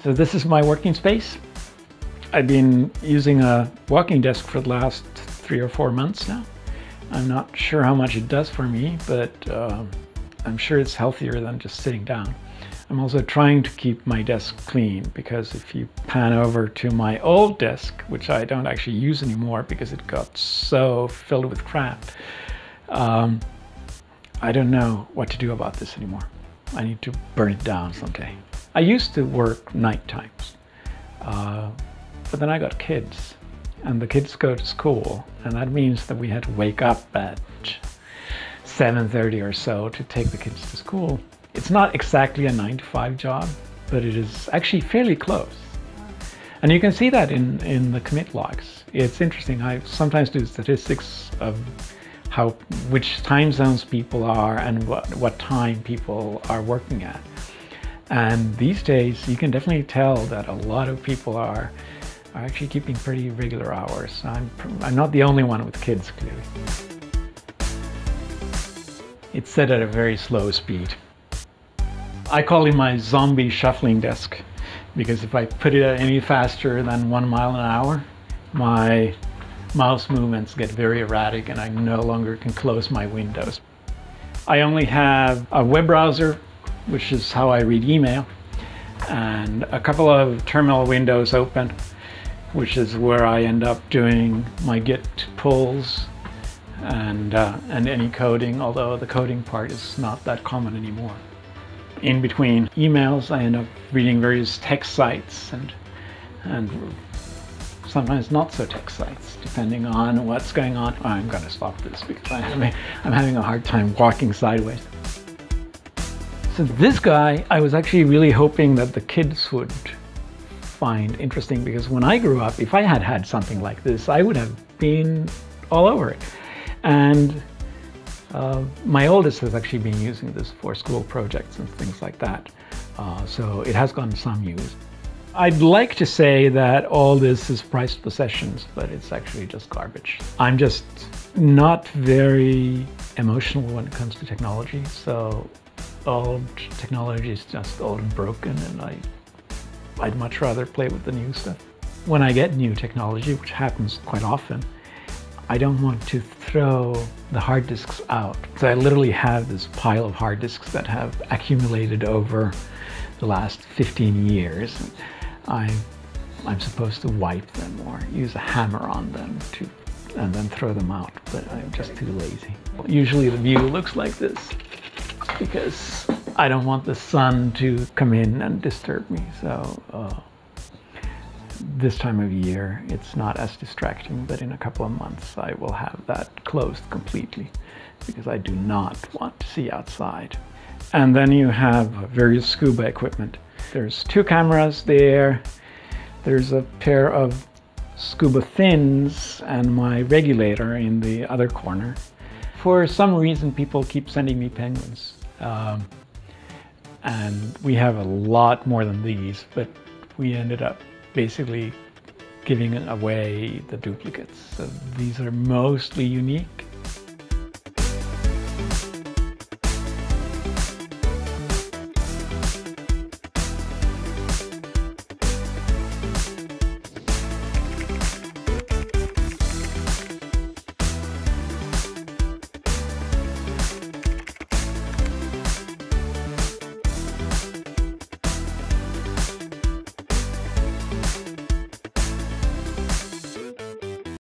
So this is my working space. I've been using a walking desk for the last 3 or 4 months now. I'm not sure how much it does for me, but I'm sure it's healthier than just sitting down. I'm also trying to keep my desk clean, because if you pan over to my old desk, which I don't actually use anymore because it got so filled with crap, I don't know what to do about this anymore. I need to burn it down someday. I used to work night times, but then I got kids, and the kids go to school, and that means that we had to wake up at 7:30 or so to take the kids to school. It's not exactly a 9-to-5 job, but it is actually fairly close. And you can see that in the commit logs. It's interesting. I sometimes do statistics of which time zones people are and what time people are working at. And these days, you can definitely tell that a lot of people are actually keeping pretty regular hours. I'm not the only one with kids, clearly. It's set at a very slow speed. I call it my zombie shuffling desk, because if I put it any faster than 1 mile an hour, my mouse movements get very erratic and I no longer can close my windows. I only have a web browser, which is how I read email, and a couple of terminal windows open, which is where I end up doing my Git pulls and any coding, although the coding part is not that common anymore. In between emails, I end up reading various tech sites and sometimes not so tech sites, depending on what's going on. I'm going to stop this because I'm having a hard time walking sideways. So this guy, I was actually really hoping that the kids would find interesting, because when I grew up, if I had had something like this, I would have been all over it. And my oldest has actually been using this for school projects and things like that. So it has gotten some use. I'd like to say that all this is prized possessions, but it's actually just garbage. I'm just not very emotional when it comes to technology. So old technology is just old and broken, and I'd much rather play with the new stuff. When I get new technology, which happens quite often, I don't want to throw the hard disks out. So I literally have this pile of hard disks that have accumulated over the last 15 years. I'm supposed to wipe them or use a hammer on them and then throw them out, but I'm just too lazy. Usually the view looks like this, because I don't want the sun to come in and disturb me. So this time of year, it's not as distracting, but in a couple of months, I will have that closed completely, because I do not want to see outside. And then you have various scuba equipment. There's 2 cameras there. There's a pair of scuba fins and my regulator in the other corner. For some reason, people keep sending me penguins. And we have a lot more than these, but we ended up basically giving away the duplicates. So these are mostly unique.